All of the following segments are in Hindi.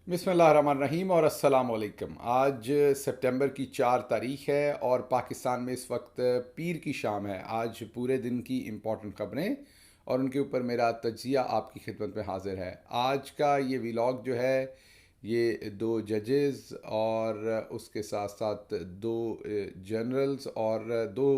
बिस्मिल्लाहिर्रहमानिर्रहीम और अस्सलाम वालेकुम। आज सितंबर की 4 तारीख है और पाकिस्तान में इस वक्त पीर की शाम है। आज पूरे दिन की इम्पोर्टेंट ख़बरें और उनके ऊपर मेरा तज्ज़िया आपकी खिदमत में हाज़िर है। आज का ये व्लॉग जो है ये दो जजेस और उसके साथ साथ दो जनरल्स और दो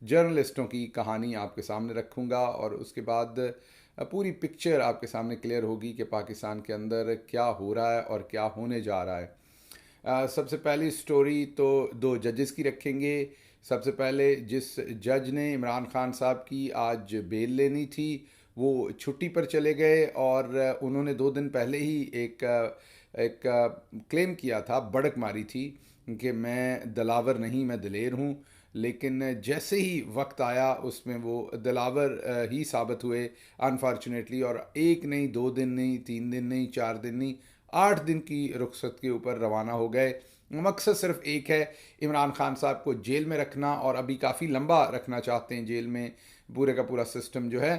जर्नलिस्टों की कहानी आपके सामने रखूँगा और उसके बाद पूरी पिक्चर आपके सामने क्लियर होगी कि पाकिस्तान के अंदर क्या हो रहा है और क्या होने जा रहा है। सबसे पहली स्टोरी तो दो जजेस की रखेंगे। सबसे पहले जिस जज ने इमरान खान साहब की आज बेल लेनी थी वो छुट्टी पर चले गए और उन्होंने 2 दिन पहले ही एक क्लेम किया था, बढ़क मारी थी कि मैं दिलावर नहीं, मैं दिलेर हूँ। लेकिन जैसे ही वक्त आया उसमें वो दिलावर ही साबित हुए अनफॉर्चुनेटली, और एक नहीं, 2 दिन नहीं, 3 दिन नहीं, 4 दिन नहीं, 8 दिन की रुखसत के ऊपर रवाना हो गए। मकसद सिर्फ एक है, इमरान खान साहब को जेल में रखना, और अभी काफ़ी लंबा रखना चाहते हैं जेल में पूरे का पूरा सिस्टम जो है।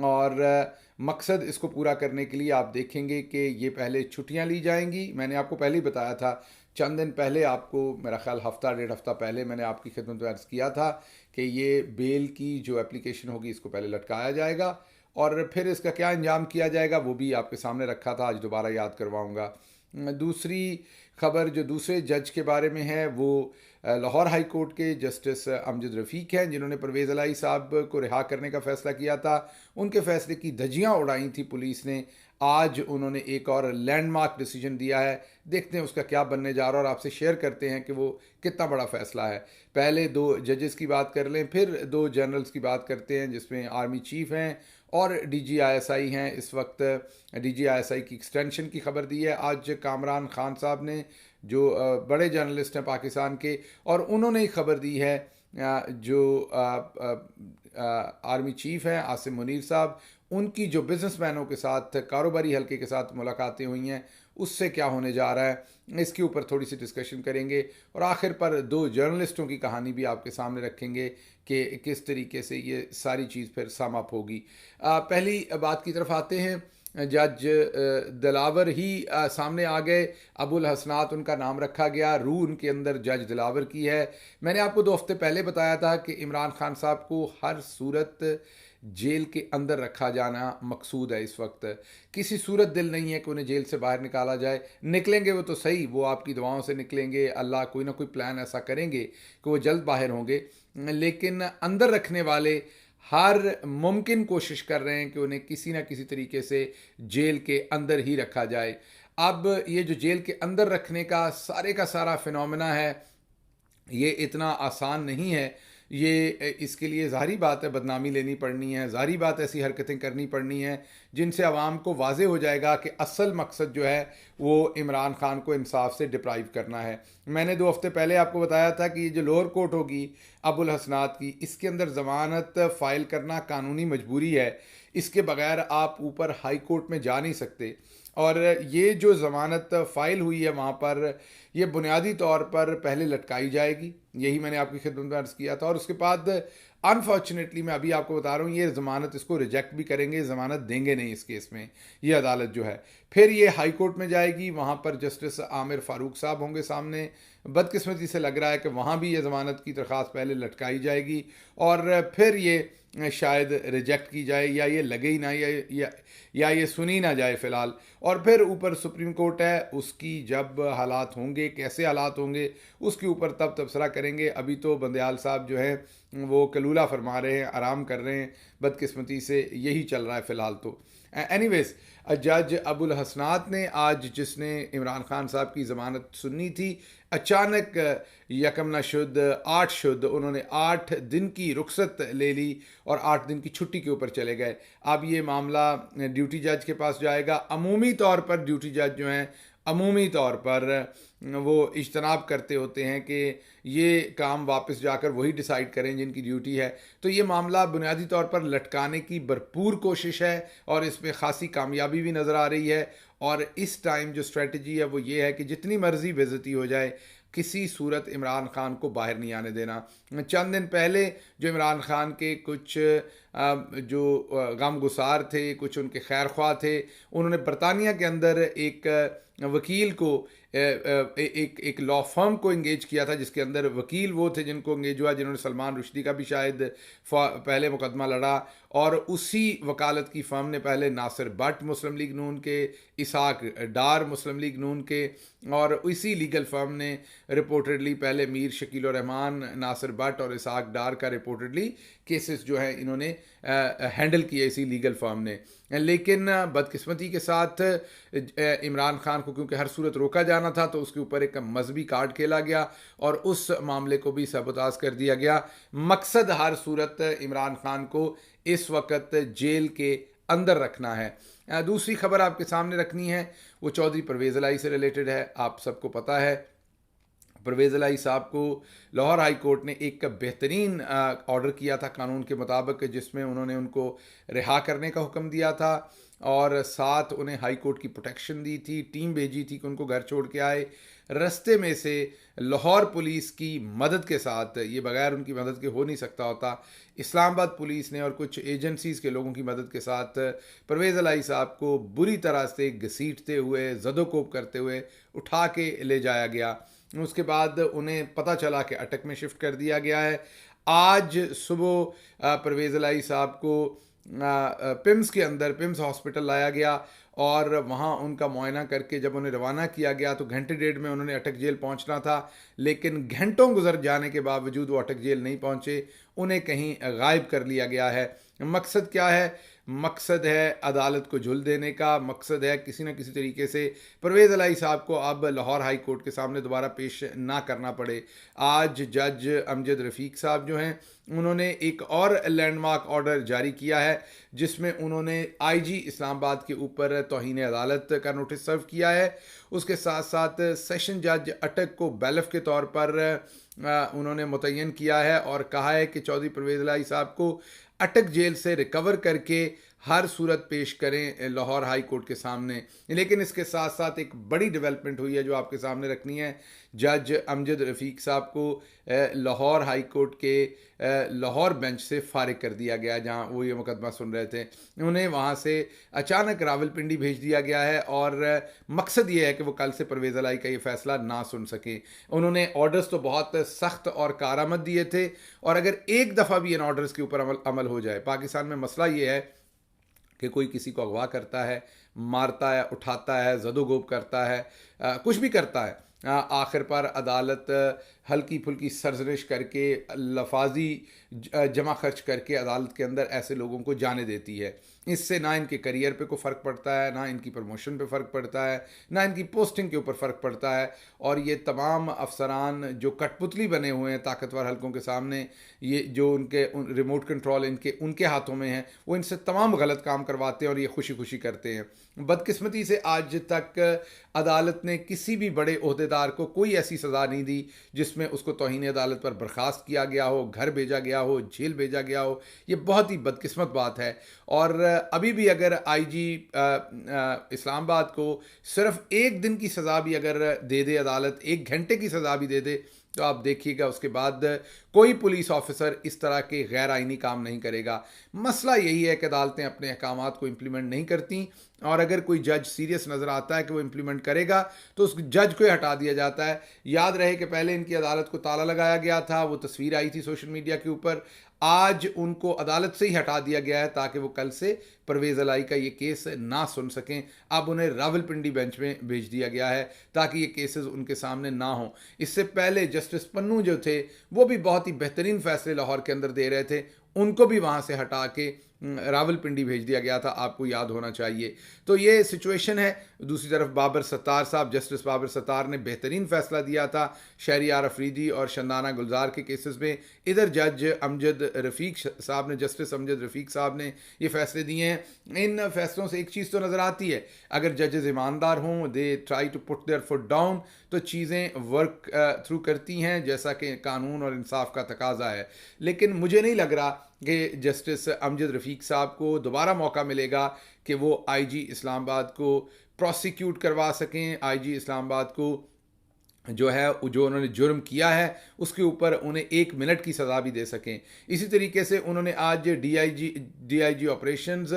और मकसद इसको पूरा करने के लिए आप देखेंगे कि ये पहले छुट्टियां ली जाएंगी। मैंने आपको पहले ही बताया था, चंद दिन पहले, आपको मेरा ख्याल हफ्ता डेढ़ हफ्ता पहले मैंने आपकी खिदमत में अर्ज़ किया था कि ये बेल की जो एप्लीकेशन होगी इसको पहले लटकाया जाएगा और फिर इसका क्या अंजाम किया जाएगा वो भी आपके सामने रखा था, आज दोबारा याद करवाऊंगा। दूसरी खबर जो दूसरे जज के बारे में है वो लाहौर हाई कोर्ट के जस्टिस अमजद रफ़ीक हैं, जिन्होंने परवेज़ इलाही साहब को रिहा करने का फ़ैसला किया था। उनके फ़ैसले की धज्जियाँ उड़ाई थी पुलिस ने। आज उन्होंने एक और लैंडमार्क डिसीजन दिया है, देखते हैं उसका क्या बनने जा रहा है और आपसे शेयर करते हैं कि वो कितना बड़ा फ़ैसला है। पहले दो जजेस की बात कर लें, फिर दो जनरल्स की बात करते हैं, जिसमें आर्मी चीफ़ हैं और DGISI हैं। इस वक्त DGISI की एक्सटेंशन की खबर दी है आज कामरान खान साहब ने, जो बड़े जर्नलिस्ट हैं पाकिस्तान के, और उन्होंने ही खबर दी है जो आर्मी चीफ़ हैं आसिम मुनीर साहब, उनकी जो बिजनेसमैनों के साथ, कारोबारी हल्के के साथ मुलाकातें हुई हैं, उससे क्या होने जा रहा है, इसके ऊपर थोड़ी सी डिस्कशन करेंगे। और आखिर पर दो जर्नलिस्टों की कहानी भी आपके सामने रखेंगे कि किस तरीके से ये सारी चीज़ फिर सम अप होगी। पहली बात की तरफ आते हैं। जज दिलावर ही सामने आ गए। अबुल हसनात उनका नाम रखा गया, रूह उनके अंदर जज दिलावर की है। मैंने आपको 2 हफ्ते पहले बताया था कि इमरान खान साहब को हर सूरत जेल के अंदर रखा जाना मकसूद है। इस वक्त किसी सूरत दिल नहीं है कि उन्हें जेल से बाहर निकाला जाए। निकलेंगे वो तो सही, वो आपकी दुआओं से निकलेंगे, अल्लाह कोई ना कोई प्लान ऐसा करेंगे कि वो जल्द बाहर होंगे। लेकिन अंदर रखने वाले हर मुमकिन कोशिश कर रहे हैं कि उन्हें किसी ना किसी तरीके से जेल के अंदर ही रखा जाए। अब ये जो जेल के अंदर रखने का सारा फिनोमेना है, ये इतना आसान नहीं है। ये इसके लिए ज़ाहिरी बात है बदनामी लेनी पड़नी है, ज़ाहिरी बात ऐसी हरकतें करनी पड़नी है जिनसे आवाम को वाज़े हो जाएगा कि असल मकसद जो है वो इमरान खान को इंसाफ से डिप्राइव करना है। मैंने 2 हफ्ते पहले आपको बताया था कि ये जो लोअर कोर्ट होगी अबुल हसनात की, इसके अंदर ज़मानत फ़ाइल करना कानूनी मजबूरी है। इसके बगैर आप ऊपर हाई कोर्ट में जा नहीं सकते। और ये जो ज़मानत फ़ाइल हुई है वहाँ पर, ये बुनियादी तौर पर पहले लटकाई जाएगी, यही मैंने आपकी खिदमत में अर्ज़ किया था। और उसके बाद अनफॉर्चुनेटली मैं अभी आपको बता रहा हूँ, ये ज़मानत इसको रिजेक्ट भी करेंगे, ज़मानत देंगे नहीं इस केस में, ये अदालत जो है। फिर ये हाई कोर्ट में जाएगी, वहाँ पर जस्टिस आमिर फ़ारूक साहब होंगे सामने। बदकिस्मती से लग रहा है कि वहाँ भी ये ज़मानत की दरख्वास्त पहले लटकाई जाएगी और फिर ये शायद रिजेक्ट की जाए, या ये लगे ही ना, या ये सुनी ना जाए फ़िलहाल। और फिर ऊपर सुप्रीम कोर्ट है, उसकी जब हालात होंगे, कैसे हालात होंगे, उसके ऊपर तब तबसरा करेंगे। अभी तो बंदयाल साहब जो हैं वो कलूला फरमा रहे हैं, आराम कर रहे हैं, बदकिस्मती से यही चल रहा है फ़िलहाल तो। एनीवेज, जज अबुल हसनात ने आज, जिसने इमरान खान साहब की ज़मानत सुननी थी, अचानक यकम न शुद्ध 8 शुद्ध उन्होंने 8 दिन की रुखसत ले ली और 8 दिन की छुट्टी के ऊपर चले गए। अब ये मामला ड्यूटी जज के पास जाएगा। अमूमी तौर पर ड्यूटी जज जो हैं, अमूमी तौर पर वो इज्तनाब करते होते हैं कि ये काम वापस जाकर वही डिसाइड करें जिनकी ड्यूटी है। तो ये मामला बुनियादी तौर पर लटकाने की भरपूर कोशिश है और इसमें ख़ासी कामयाबी भी नज़र आ रही है। और इस टाइम जो स्ट्रेटजी है वो ये है कि जितनी मर्ज़ी बेइज्जती हो जाए, किसी सूरत इमरान खान को बाहर नहीं आने देना। चंद दिन पहले जो इमरान खान के कुछ जो गमगुसार थे, कुछ उनके खैर ख्वाह थे, उन्होंने बरतानिया के अंदर एक वकील को एक लॉ फर्म को इंगेज किया था, जिसके अंदर वकील वो थे जिनको इंगेज हुआ जिन्होंने सलमान रुश्दी का भी शायद पहले मुकदमा लड़ा, और उसी वकालत की फर्म ने पहले नासिर भट्ट मुस्लिम लीग नून के, इसहाक डार मुस्लिम लीग नून के, और इसी लीगल फर्म ने रिपोर्टेडली पहले मीर शकील रहमान, नासिर भट्ट और इसहाक डार का रिपोर्टेडली केसेस जो है इन्होंने हैंडल किए इसी लीगल फर्म ने। लेकिन बदकिस्मती के साथ इमरान खान को क्योंकि हर सूरत रोका जाना था, तो उसके ऊपर एक मजहबी कार्ड खेला गया और उस मामले को भी सबूताज कर दिया गया। मकसद हर सूरत इमरान खान को इस वक्त जेल के अंदर रखना है। दूसरी खबर आपके सामने रखनी है वो चौधरी परवेज़ इलाही से रिलेटेड है। आप सबको पता है परवेज़ इलाही साहब को लाहौर हाई कोर्ट ने एक बेहतरीन ऑर्डर किया था कानून के मुताबिक, जिसमें उन्होंने उनको रिहा करने का हुक्म दिया था और साथ उन्हें हाई कोर्ट की प्रोटेक्शन दी थी, टीम भेजी थी कि उनको घर छोड़ के आए। रस्ते में से लाहौर पुलिस की मदद के साथ, ये बगैर उनकी मदद के हो नहीं सकता होता, इस्लामाबाद पुलिस ने और कुछ एजेंसीज़ के लोगों की मदद के साथ परवेज़ इलाही साहब को बुरी तरह से घसीटते हुए, ज़दोकोब करते हुए उठा के ले जाया गया। उसके बाद उन्हें पता चला कि अटक में शिफ्ट कर दिया गया है। आज सुबह परवेज़ इलाही साहब को पिम्स के अंदर, पिम्स हॉस्पिटल लाया गया और वहाँ उनका मुआयना करके जब उन्हें रवाना किया गया तो घंटे डेढ़ में उन्होंने अटक जेल पहुँचना था, लेकिन घंटों गुजर जाने के बावजूद वो अटक जेल नहीं पहुँचे, उन्हें कहीं गायब कर लिया गया है। मकसद क्या है? मकसद है अदालत को झुल देने का, मकसद है किसी न किसी तरीके से परवेज़ इलाही साहब को अब लाहौर हाई कोर्ट के सामने दोबारा पेश ना करना पड़े। आज जज अमजद रफ़ीक साहब जो हैं उन्होंने एक और लैंडमार्क ऑर्डर जारी किया है, जिसमें उन्होंने आईजी इस्लामाबाद के ऊपर तौहीन अदालत का नोटिस सर्व किया है। उसके साथ साथ सेशन जज अटक को बैलफ के तौर पर उन्होंने मुतय्यन किया है और कहा है कि चौधरी परवेज़ इलाही साहब को अटक जेल से रिकवर करके हर सूरत पेश करें लाहौर हाई कोर्ट के सामने। लेकिन इसके साथ साथ एक बड़ी डेवलपमेंट हुई है जो आपके सामने रखनी है। जज अमजद रफ़ीक साहब को लाहौर हाई कोर्ट के लाहौर बेंच से फारिग कर दिया गया, जहां वो ये मुकदमा सुन रहे थे। उन्हें वहां से अचानक रावलपिंडी भेज दिया गया है और मकसद ये है कि वो कल से परवेज़ इलाही का ये फैसला ना सुन सकें। उन्होंने ऑर्डर्स तो बहुत सख्त और कारामद दिए थे, और अगर एक दफ़ा भी इन ऑर्डर्स के ऊपर अमल हो जाए, पाकिस्तान में मसला ये है कि कोई किसी को अगवा करता है, मारता है, उठाता है, ज़दोगोब करता है, कुछ भी करता है, आखिर पर अदालत हल्की फुल्की सरजरिश करके, लफाजी जमा खर्च करके अदालत के अंदर ऐसे लोगों को जाने देती है। इससे ना इनके करियर पे कोई फ़र्क पड़ता है, ना इनकी प्रमोशन पे फ़र्क पड़ता है, ना इनकी पोस्टिंग के ऊपर फ़र्क पड़ता है। और ये तमाम अफसरान जो कठपुतली बने हुए हैं ताकतवर हल्कों के सामने, ये जो उनके रिमोट कंट्रोल उनके हाथों में है, वो इनसे तमाम गलत काम करवाते हैं और ये खुशी खुशी करते हैं। बदकिस्मती से आज तक अदालत ने किसी भी बड़े ओहदेदार को कोई ऐसी सज़ा नहीं दी जिसमें उसको तौहीन अदालत पर बर्खास्त किया गया हो, घर भेजा गया हो, जेल भेजा गया हो। ये बहुत ही बदकिस्मत बात है। और अभी भी अगर आईजी इस्लामाबाद को सिर्फ एक दिन की सज़ा भी अगर दे दे अदालत, एक घंटे की सज़ा भी दे दे, तो आप देखिएगा उसके बाद कोई पुलिस ऑफिसर इस तरह के गैर आइनी काम नहीं करेगा। मसला यही है कि अदालतें अपने अहकामात को इम्प्लीमेंट नहीं करती, और अगर कोई जज सीरियस नज़र आता है कि वो इम्प्लीमेंट करेगा तो उस जज को हटा दिया जाता है। याद रहे कि पहले इनकी अदालत को ताला लगाया गया था, वो तस्वीर आई थी सोशल मीडिया के ऊपर। आज उनको अदालत से ही हटा दिया गया है ताकि वो कल से परवेज़ इलाही का ये केस ना सुन सकें। अब उन्हें रावलपिंडी बेंच में भेज दिया गया है ताकि ये केसेस उनके सामने ना हों। इससे पहले जस्टिस पन्नू जो थे वो भी बहुत ही बेहतरीन फैसले लाहौर के अंदर दे रहे थे, उनको भी वहाँ से हटा के रावलपिंडी भेज दिया गया था, आपको याद होना चाहिए। तो ये सिचुएशन है। दूसरी तरफ बाबर सत्तार साहब, जस्टिस बाबर सत्तार ने बेहतरीन फैसला दिया था शहरियार अफरीदी और शंदाना गुलजार के केसेस में। इधर जज अमजद रफ़ीक साहब ने, जस्टिस अमजद रफ़ीक साहब ने ये फैसले दिए हैं। इन फैसलों से एक चीज़ तो नज़र आती है, अगर जजेस ईमानदार हों, they try to put their foot down, तो चीज़ें वर्क थ्रू करती हैं जैसा कि कानून और इंसाफ का तकाजा है। लेकिन मुझे नहीं लग रहा कि जस्टिस अमजद रफ़ीक साहब को दोबारा मौका मिलेगा कि वो आईजी इस्लामाबाद को प्रोसिक्यूट करवा सकें, आईजी इस्लामाबाद को जो है जो उन्होंने जुर्म किया है उसके ऊपर उन्हें 1 मिनट की सज़ा भी दे सकें। इसी तरीके से उन्होंने आज डीआईजी ऑपरेशंस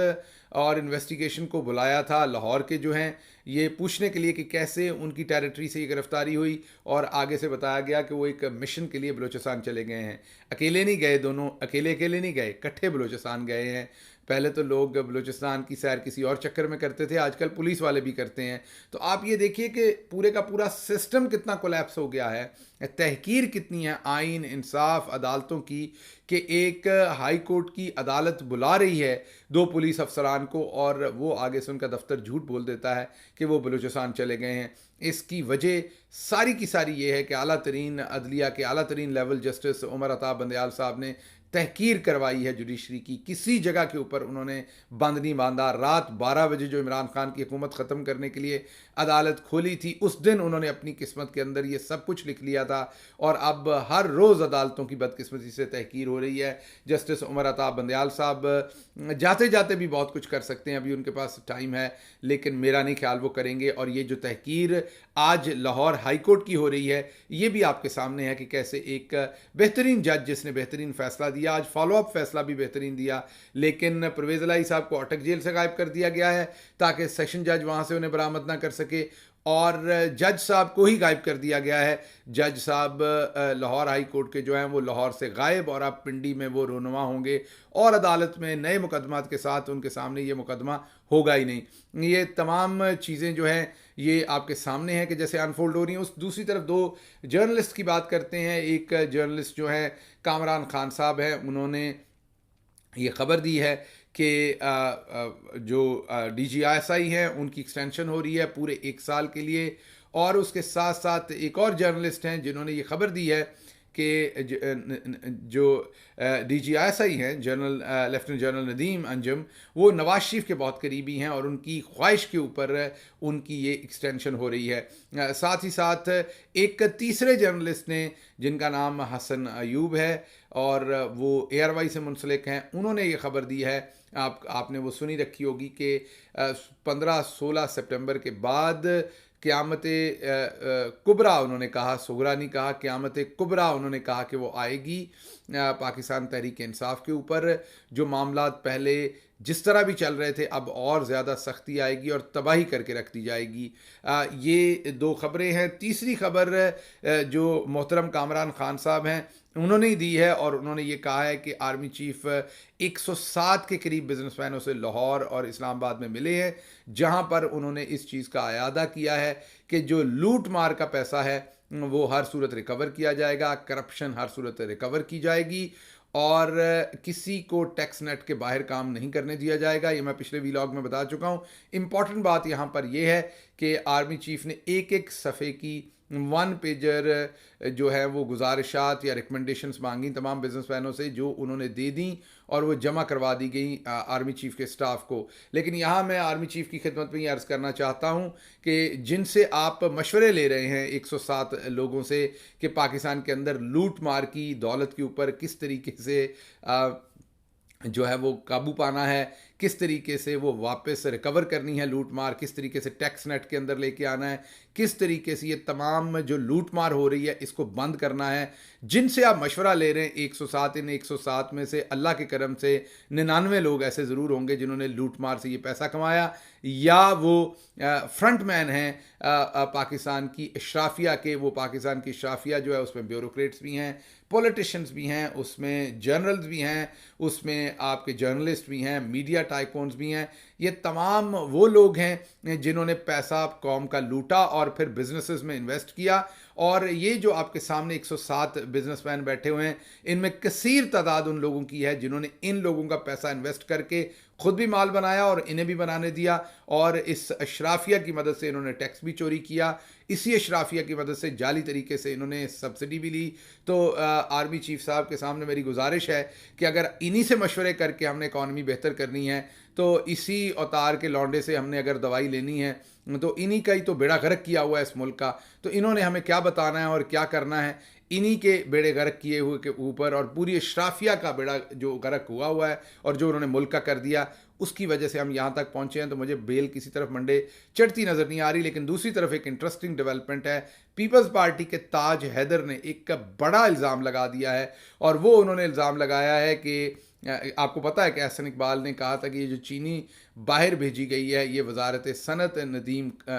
और इन्वेस्टिगेशन को बुलाया था लाहौर के जो हैं, ये पूछने के लिए कि कैसे उनकी टेरिटरी से ये गिरफ्तारी हुई, और आगे से बताया गया कि वो एक मिशन के लिए बलूचिस्तान चले गए हैं। अकेले नहीं गए, दोनों अकेले अकेले नहीं गए, इकट्ठे बलूचिस्तान गए हैं। पहले तो लोग बलूचिस्तान की सैर किसी और चक्कर में करते थे, आजकल पुलिस वाले भी करते हैं। तो आप ये देखिए कि पूरे का पूरा सिस्टम कितना कोलैप्स हो गया है, तहकीर कितनी है आइन इंसाफ अदालतों की, कि एक हाई कोर्ट की अदालत बुला रही है 2 पुलिस अफसरान को और वो आगे से उनका दफ्तर झूठ बोल देता है कि वो बलूचिस्तान चले गए हैं। इसकी वजह सारी की सारी ये है कि आला तरीन अदलिया के आला तरीन लेवल जस्टिस उमर अता बंदयाल साहब ने तहकीर करवाई है जुडिशरी की। किसी जगह के ऊपर उन्होंने बंद नहीं बांधा। रात 12 बजे जो इमरान खान की हुकूमत ख़त्म करने के लिए अदालत खोली थी, उस दिन उन्होंने अपनी किस्मत के अंदर ये सब कुछ लिख लिया था, और अब हर रोज़ अदालतों की बदकिस्मती से तहकीर हो रही है। जस्टिस उमर अता बंदयाल साहब जाते जाते भी बहुत कुछ कर सकते हैं, अभी उनके पास टाइम है, लेकिन मेरा नहीं ख्याल वो करेंगे। और ये जो तहकीर आज लाहौर हाई कोर्ट की हो रही है, ये भी आपके सामने है कि कैसे एक बेहतरीन जज जिसने बेहतरीन फैसला दिया, आज फॉलो अप फैसला भी बेहतरीन दिया, लेकिन परवेज़ इलाही साहब को अटक जेल से गायब कर दिया गया है ताकि सेशन जज वहाँ से उन्हें बरामद ना कर सके, और जज साहब को ही गायब कर दिया गया है। जज साहब लाहौर हाई कोर्ट के जो हैं वो लाहौर से गायब, और अब पिंडी में वो रोनुमा होंगे और अदालत में नए मुकदमात के साथ उनके सामने ये मुकदमा होगा ही नहीं। ये तमाम चीज़ें जो हैं ये आपके सामने हैं कि जैसे अनफोल्ड हो रही हैं। उस दूसरी तरफ 2 जर्नलिस्ट की बात करते हैं। एक जर्नलिस्ट जो है कामरान खान साहब हैं, उन्होंने ये खबर दी है कि जो DGISI हैं उनकी एक्सटेंशन हो रही है पूरे 1 साल के लिए, और उसके साथ साथ एक और जर्नलिस्ट हैं जिन्होंने ये खबर दी है कि जो DGISI हैं general lieutenant general Nadeem Anjum, वो नवाज शरीफ के बहुत करीबी हैं और उनकी ख्वाहिश के ऊपर उनकी ये एक्सटेंशन हो रही है। साथ ही साथ एक तीसरे जर्नलिस्ट ने जिनका नाम हसन अयूब है और वो ARY से मुंसलिक हैं, उन्होंने ये खबर दी है, आपने वो सुनी रखी होगी कि 15-16 सितंबर के बाद क़यामत कुबरा, उन्होंने कहा, सुगरा नहीं कहा, क़यामत कुबरा उन्होंने कहा कि वो आएगी पाकिस्तान तहरीक इंसाफ के ऊपर। जो मामलात पहले जिस तरह भी चल रहे थे अब और ज़्यादा सख्ती आएगी और तबाही करके रख दी जाएगी। ये 2 खबरें हैं। तीसरी खबर जो मोहतरम कामरान खान साहब हैं उन्होंने ही दी है, और उन्होंने ये कहा है कि आर्मी चीफ 107 के करीब बिजनेसमैनों से लाहौर और इस्लामाबाद में मिले हैं, जहां पर उन्होंने इस चीज़ का अयादा किया है कि जो लूट मार का पैसा है वो हर सूरत रिकवर किया जाएगा, करप्शन हर सूरत रिकवर की जाएगी, और किसी को टैक्स नेट के बाहर काम नहीं करने दिया जाएगा। ये मैं पिछले व्लॉग में बता चुका हूँ। इम्पॉर्टेंट बात यहाँ पर यह है कि आर्मी चीफ ने एक सफ़े की 1 पेजर जो है वो गुजारिशात या रिकमेंडेशंस मांगी तमाम बिजनेसमैनों से, जो उन्होंने दे दी और वो जमा करवा दी गई आर्मी चीफ के स्टाफ को। लेकिन यहाँ मैं आर्मी चीफ की खिदमत में ये अर्ज़ करना चाहता हूँ कि जिनसे आप मशवरे ले रहे हैं 107 लोगों से कि पाकिस्तान के अंदर लूट मार की दौलत के ऊपर किस तरीके से जो है वो काबू पाना है, किस तरीके से वो वापस रिकवर करनी है लूट मार, किस तरीके से टैक्स नेट के अंदर लेके आना है, किस तरीके से ये तमाम जो लूट मार हो रही है इसको बंद करना है, जिनसे आप मशवरा ले रहे हैं 107, इन 107 में से अल्लाह के करम से 99 लोग ऐसे ज़रूर होंगे जिन्होंने लूट मार से ये पैसा कमाया, या वो फ्रंट मैन हैं पाकिस्तान की इशराफिया के। वो पाकिस्तान की इशराफिया जो है उसमें ब्यूरोक्रेट्स भी हैं, पॉलिटिशियंस भी हैं, उसमें जर्नल्स भी हैं, उसमें आपके जर्नलिस्ट भी हैं, मीडिया टाइकून्स भी हैं। ये तमाम वो लोग हैं जिन्होंने पैसा कौम का लूटा और फिर बिजनेसेस में इन्वेस्ट किया। और ये जो आपके सामने 107 बिजनेसमैन बैठे हुए हैं, इनमें कसीर तादाद उन लोगों की है जिन्होंने इन लोगों का पैसा इन्वेस्ट करके खुद भी माल बनाया और इन्हें भी बनाने दिया, और इस अशराफिया की मदद से इन्होंने टैक्स भी चोरी किया, इसी अशराफिया की मदद से जाली तरीके से इन्होंने सब्सिडी भी ली। तो आर्मी चीफ साहब के सामने मेरी गुजारिश है कि अगर इन्हीं से मशवरे करके हमने इकॉनमी बेहतर करनी है तो इसी अवतार के लौंडे से हमने अगर दवाई लेनी है तो इन्हीं का ही तो बेड़ा गर्क किया हुआ है इस मुल्क का, तो इन्होंने हमें क्या बताना है और क्या करना है, इन्हीं के बेड़े गर्क किए हुए के ऊपर और पूरी अशराफिया का बेड़ा जो गर्क हुआ है और जो उन्होंने मुल्क का कर दिया, उसकी वजह से हम यहाँ तक पहुँचे हैं। तो मुझे बेल किसी तरफ मंडे चढ़ती नज़र नहीं आ रही। लेकिन दूसरी तरफ एक इंटरेस्टिंग डेवलपमेंट है, पीपल्स पार्टी के ताज हैदर ने एक बड़ा इल्ज़ाम लगा दिया है और वो उन्होंने इल्ज़ाम लगाया है कि आपको पता है कि एहसन इकबाल ने कहा था कि ये जो चीनी बाहर भेजी गई है, ये वजारत सनत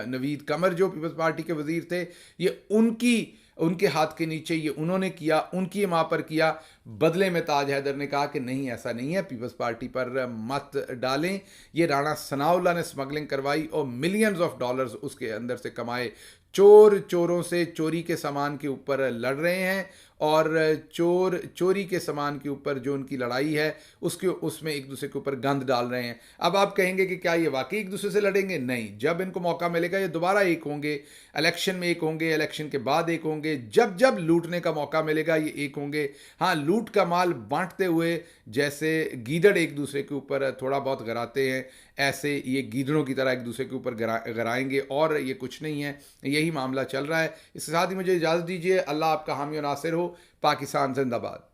नवीद कमर जो पीपल्स पार्टी के वजीर थे, ये उनके हाथ के नीचे ये उन्होंने किया, उनकी माँ पर किया। बदले में ताज हैदर ने कहा कि नहीं, ऐसा नहीं है, पीपल्स पार्टी पर मत डालें। ये राणा सनाउल्लाह ने स्मगलिंग करवाई और मिलियंस ऑफ डॉलर्स उसके अंदर से कमाए। चोर चोरों से चोरी के सामान के ऊपर लड़ रहे हैं और चोर चोरी के सामान के ऊपर जो उनकी लड़ाई है उसमें एक दूसरे के ऊपर गंद डाल रहे हैं। अब आप कहेंगे कि क्या ये वाकई एक दूसरे से लड़ेंगे? नहीं, जब इनको मौका मिलेगा ये दोबारा एक होंगे, इलेक्शन में एक होंगे, इलेक्शन के बाद एक होंगे, जब जब लूटने का मौका मिलेगा ये एक होंगे। हाँ, लूट का माल बांटते हुए जैसे गीदड़ एक दूसरे के ऊपर थोड़ा बहुत गिराते हैं, ऐसे ये गीदड़ों की तरह एक दूसरे के ऊपर गिराएंगे और ये कुछ नहीं है। यही मामला चल रहा है। इसके साथ ही मुझे इजाज़त दीजिए। अल्लाह आपका हामी और नासिर हो। पाकिस्तान जिंदाबाद।